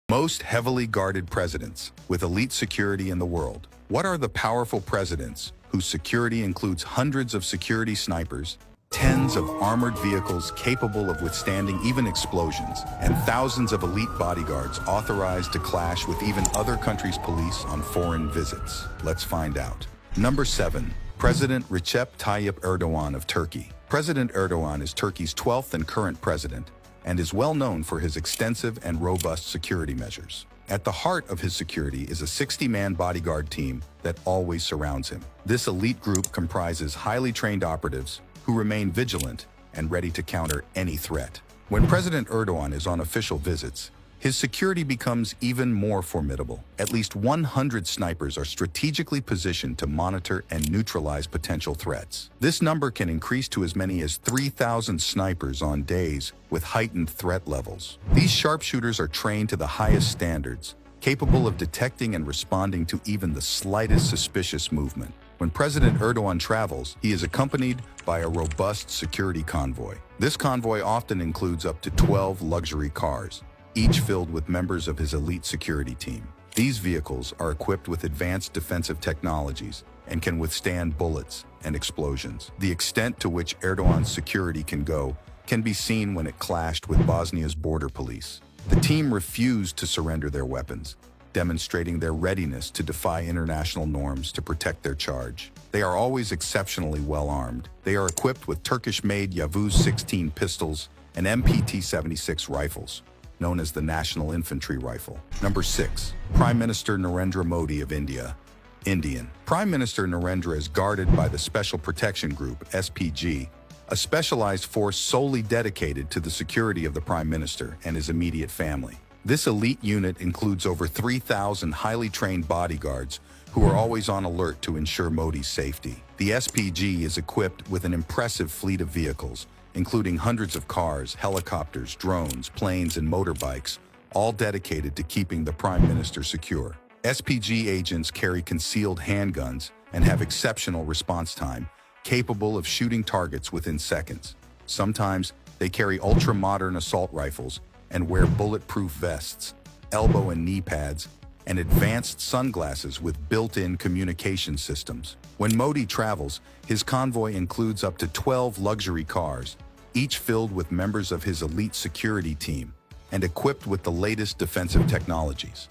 Most heavily guarded presidents with elite security in the world. What are the powerful presidents whose security includes hundreds of security snipers, tens of armored vehicles capable of withstanding even explosions, and thousands of elite bodyguards authorized to clash with even other countries' police on foreign visits? Let's find out. Number 7. President Recep Tayyip Erdogan of Turkey. President Erdogan is Turkey's 12th and current president, and is well known for his extensive and robust security measures. At the heart of his security is a 60-man bodyguard team that always surrounds him. This elite group comprises highly trained operatives who remain vigilant and ready to counter any threat. When President Erdogan is on official visits, his security becomes even more formidable. At least 100 snipers are strategically positioned to monitor and neutralize potential threats. This number can increase to as many as 3,000 snipers on days with heightened threat levels. These sharpshooters are trained to the highest standards, capable of detecting and responding to even the slightest suspicious movement. When President Erdogan travels, he is accompanied by a robust security convoy. This convoy often includes up to 12 luxury cars, each filled with members of his elite security team. These vehicles are equipped with advanced defensive technologies and can withstand bullets and explosions. The extent to which Erdogan's security can go can be seen when it clashed with Bosnia's border police. The team refused to surrender their weapons, demonstrating their readiness to defy international norms to protect their charge. They are always exceptionally well armed. They are equipped with Turkish-made Yavuz 16 pistols and MPT-76 rifles, known as the National Infantry Rifle. Number 6. Prime Minister Narendra Modi of India. Indian. Prime Minister Narendra is guarded by the Special Protection Group, SPG, a specialized force solely dedicated to the security of the Prime Minister and his immediate family. This elite unit includes over 3,000 highly trained bodyguards who are always on alert to ensure Modi's safety. The SPG is equipped with an impressive fleet of vehicles, including hundreds of cars, helicopters, drones, planes, and motorbikes, all dedicated to keeping the Prime Minister secure. SPG agents carry concealed handguns and have exceptional response time, capable of shooting targets within seconds. Sometimes they carry ultra-modern assault rifles and wear bulletproof vests, elbow and knee pads, and advanced sunglasses with built-in communication systems. When Modi travels, his convoy includes up to 12 luxury cars, each filled with members of his elite security team and equipped with the latest defensive technologies.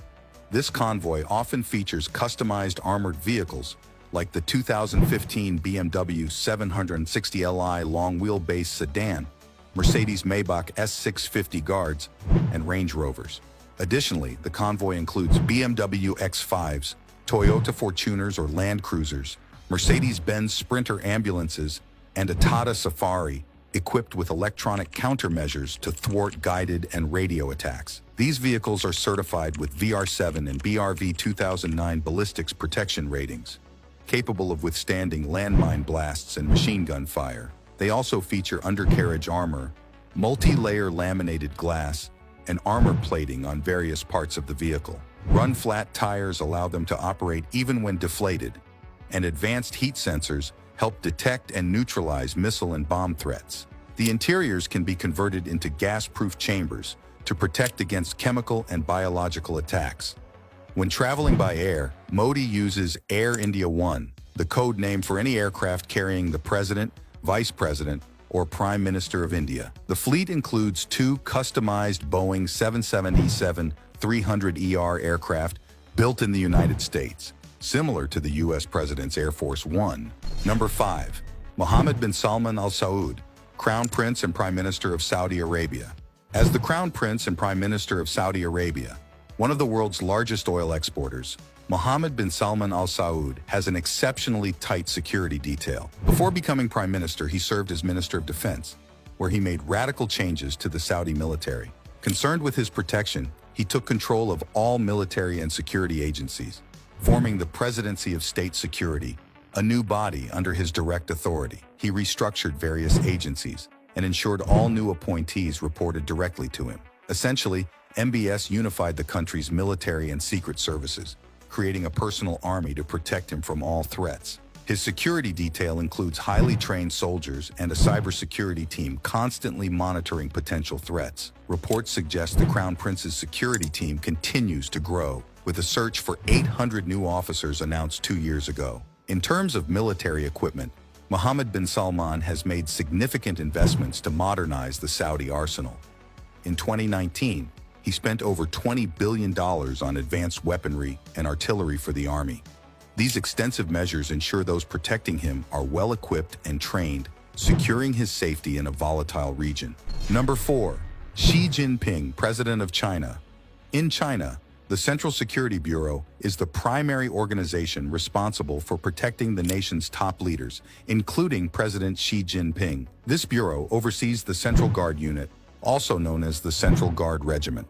This convoy often features customized armored vehicles like the 2015 BMW 760 Li long-wheelbase sedan, Mercedes Maybach S650 Guards, and Range Rovers. Additionally, the convoy includes BMW X5s, Toyota Fortuners or Land Cruisers, Mercedes-Benz Sprinter ambulances, and a Tata Safari, equipped with electronic countermeasures to thwart guided and radio attacks. These vehicles are certified with VR7 and BRV 2009 ballistics protection ratings, capable of withstanding landmine blasts and machine gun fire. They also feature undercarriage armor, multi-layer laminated glass, and armor plating on various parts of the vehicle. Run-flat tires allow them to operate even when deflated, and advanced heat sensors help detect and neutralize missile and bomb threats. The interiors can be converted into gas-proof chambers to protect against chemical and biological attacks. When traveling by air, Modi uses Air India One, the code name for any aircraft carrying the President, Vice President, or Prime Minister of India. The fleet includes 2 customized Boeing 777-300ER aircraft built in the United States, similar to the U.S. President's Air Force One. Number 5. Mohammed bin Salman Al Saud, Crown Prince and Prime Minister of Saudi Arabia. As the Crown Prince and Prime Minister of Saudi Arabia, one of the world's largest oil exporters, Mohammed bin Salman Al Saud has an exceptionally tight security detail. Before becoming Prime Minister, he served as Minister of Defense, where he made radical changes to the Saudi military. Concerned with his protection, he took control of all military and security agencies, forming the Presidency of State Security, a new body under his direct authority. He restructured various agencies and ensured all new appointees reported directly to him. Essentially, MBS unified the country's military and secret services, creating a personal army to protect him from all threats. His security detail includes highly trained soldiers and a cybersecurity team constantly monitoring potential threats. Reports suggest the Crown Prince's security team continues to grow, with a search for 800 new officers announced 2 years ago. In terms of military equipment, Mohammed bin Salman has made significant investments to modernize the Saudi arsenal. In 2019, he spent over $20 billion on advanced weaponry and artillery for the army. These extensive measures ensure those protecting him are well-equipped and trained, securing his safety in a volatile region. Number 4. Xi Jinping, President of China. In China, the Central Security Bureau is the primary organization responsible for protecting the nation's top leaders, including President Xi Jinping. This bureau oversees the Central Guard Unit, also known as the Central Guard Regiment,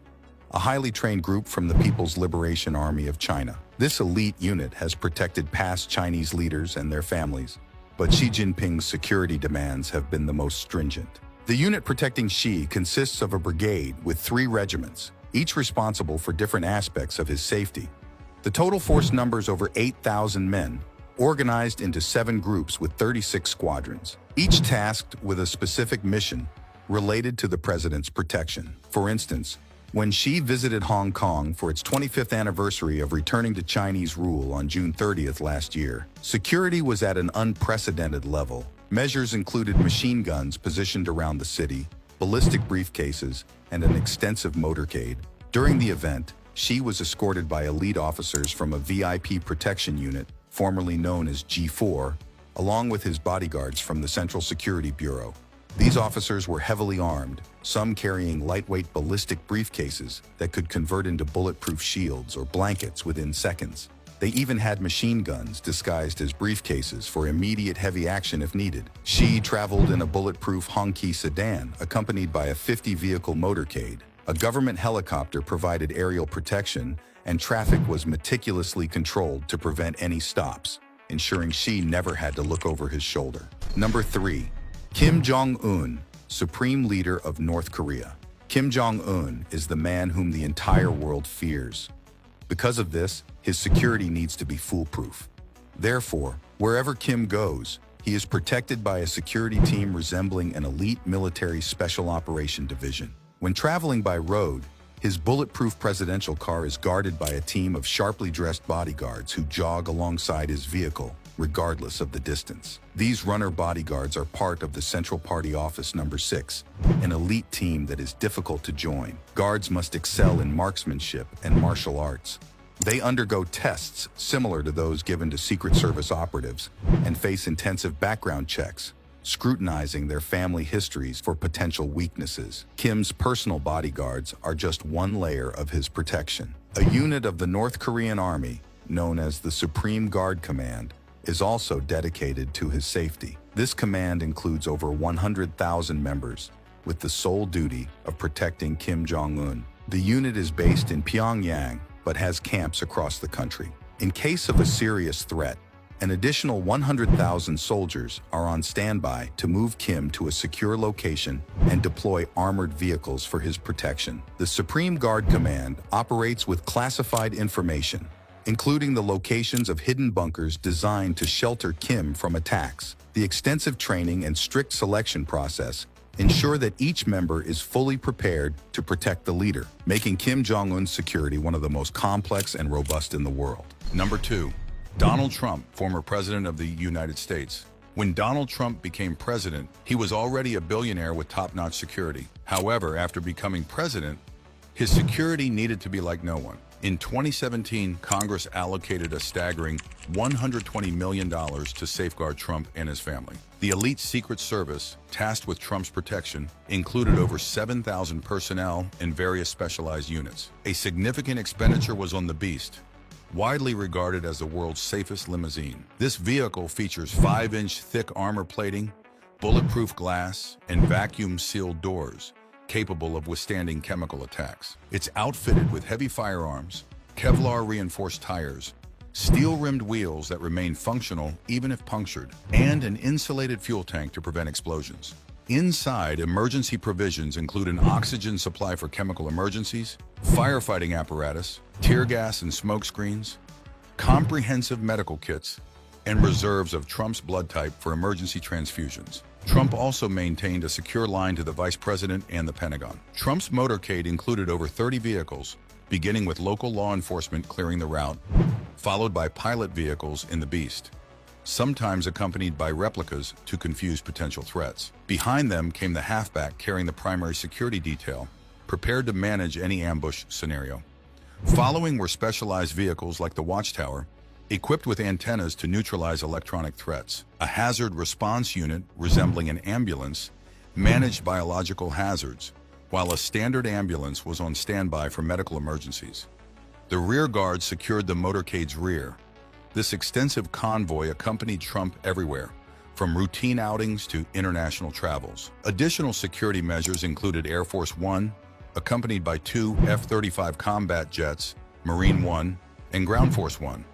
a highly trained group from the People's Liberation Army of China. This elite unit has protected past Chinese leaders and their families, but Xi Jinping's security demands have been the most stringent. The unit protecting Xi consists of a brigade with 3 regiments, each responsible for different aspects of his safety. The total force numbers over 8,000 men, organized into 7 groups with 36 squadrons, each tasked with a specific mission related to the president's protection. For instance, when Xi visited Hong Kong for its 25th anniversary of returning to Chinese rule on June 30th last year, security was at an unprecedented level. Measures included machine guns positioned around the city, ballistic briefcases, and an extensive motorcade. During the event, Xi was escorted by elite officers from a VIP protection unit, formerly known as G4, along with his bodyguards from the Central Security Bureau. These officers were heavily armed, some carrying lightweight ballistic briefcases that could convert into bulletproof shields or blankets within seconds. They even had machine guns disguised as briefcases for immediate heavy action if needed. Xi traveled in a bulletproof Hongqi sedan, accompanied by a 50-vehicle motorcade. A government helicopter provided aerial protection, and traffic was meticulously controlled to prevent any stops, ensuring Xi never had to look over his shoulder. Number 3. Kim Jong-un, Supreme Leader of North Korea. Kim Jong-un is the man whom the entire world fears. Because of this, his security needs to be foolproof. Therefore, wherever Kim goes, he is protected by a security team resembling an elite military special operation division. When traveling by road, his bulletproof presidential car is guarded by a team of sharply dressed bodyguards who jog alongside his vehicle, regardless of the distance. These runner bodyguards are part of the Central Party Office Number 6, an elite team that is difficult to join. Guards must excel in marksmanship and martial arts. They undergo tests similar to those given to Secret Service operatives and face intensive background checks, scrutinizing their family histories for potential weaknesses. Kim's personal bodyguards are just one layer of his protection. A unit of the North Korean Army, known as the Supreme Guard Command, is also dedicated to his safety. This command includes over 100,000 members, with the sole duty of protecting Kim Jong-un. The unit is based in Pyongyang, but has camps across the country. In case of a serious threat, an additional 100,000 soldiers are on standby to move Kim to a secure location and deploy armored vehicles for his protection. The Supreme Guard Command operates with classified information, including the locations of hidden bunkers designed to shelter Kim from attacks. The extensive training and strict selection process ensure that each member is fully prepared to protect the leader, making Kim Jong-un's security one of the most complex and robust in the world. Number 2. Donald Trump, former president of the United States. When Donald Trump became president, he was already a billionaire with top-notch security. However, after becoming president, his security needed to be like no one. In 2017, Congress allocated a staggering $120 million to safeguard Trump and his family. The elite Secret Service, tasked with Trump's protection, included over 7,000 personnel in various specialized units. A significant expenditure was on the Beast, widely regarded as the world's safest limousine. This vehicle features 5-inch thick armor plating, bulletproof glass, and vacuum-sealed doors, capable of withstanding chemical attacks. It's outfitted with heavy firearms, Kevlar-reinforced tires, steel-rimmed wheels that remain functional even if punctured, and an insulated fuel tank to prevent explosions. Inside, emergency provisions include an oxygen supply for chemical emergencies, firefighting apparatus, tear gas and smoke screens, comprehensive medical kits, and reserves of Trump's blood type for emergency transfusions. Trump also maintained a secure line to the vice president and the Pentagon. Trump's motorcade included over 30 vehicles, beginning with local law enforcement clearing the route, followed by pilot vehicles in the Beast, sometimes accompanied by replicas to confuse potential threats. Behind them came the halfback carrying the primary security detail, prepared to manage any ambush scenario. Following were specialized vehicles like the Watchtower, equipped with antennas to neutralize electronic threats. A hazard response unit resembling an ambulance managed biological hazards, while a standard ambulance was on standby for medical emergencies. The rear guard secured the motorcade's rear. This extensive convoy accompanied Trump everywhere, from routine outings to international travels. Additional security measures included Air Force One, accompanied by 2 F-35 combat jets, Marine One, and Ground Force One.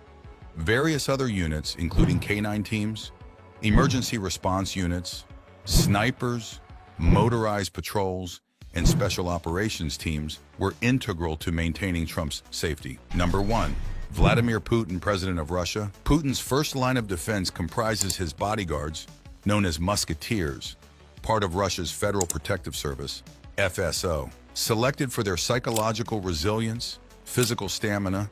Various other units, including K-9 teams, emergency response units, snipers, motorized patrols, and special operations teams were integral to maintaining Trump's safety. Number 1. Vladimir Putin, President of Russia. Putin's first line of defense comprises his bodyguards, known as musketeers, part of Russia's Federal Protective Service, FSO. Selected for their psychological resilience, physical stamina,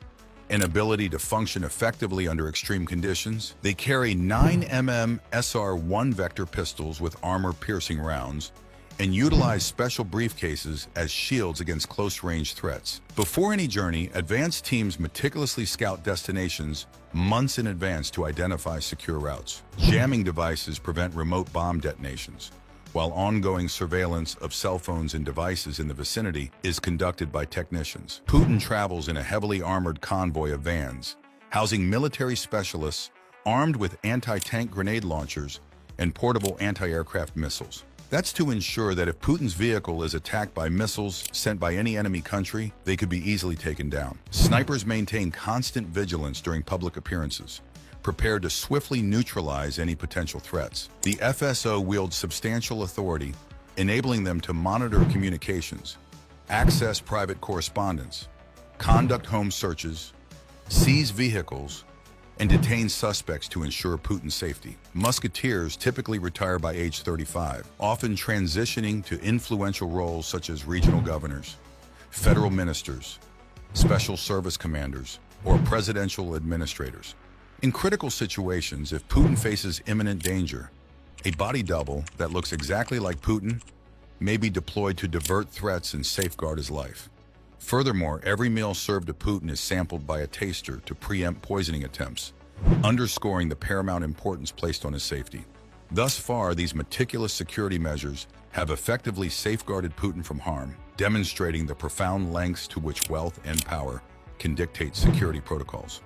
and ability to function effectively under extreme conditions, they carry 9mm SR-1 Vector pistols with armor-piercing rounds and utilize special briefcases as shields against close-range threats. Before any journey, advanced teams meticulously scout destinations months in advance to identify secure routes. Jamming devices prevent remote bomb detonations, while ongoing surveillance of cell phones and devices in the vicinity is conducted by technicians. Putin travels in a heavily armored convoy of vans, housing military specialists armed with anti-tank grenade launchers and portable anti-aircraft missiles. That's to ensure that if Putin's vehicle is attacked by missiles sent by any enemy country, they could be easily taken down. Snipers maintain constant vigilance during public appearances, prepared to swiftly neutralize any potential threats. The FSO wields substantial authority, enabling them to monitor communications, access private correspondence, conduct home searches, seize vehicles, and detain suspects to ensure Putin's safety. Musketeers typically retire by age 35, often transitioning to influential roles such as regional governors, federal ministers, special service commanders, or presidential administrators. In critical situations, if Putin faces imminent danger, a body double that looks exactly like Putin may be deployed to divert threats and safeguard his life. Furthermore, every meal served to Putin is sampled by a taster to preempt poisoning attempts, underscoring the paramount importance placed on his safety. Thus far, these meticulous security measures have effectively safeguarded Putin from harm, demonstrating the profound lengths to which wealth and power can dictate security protocols.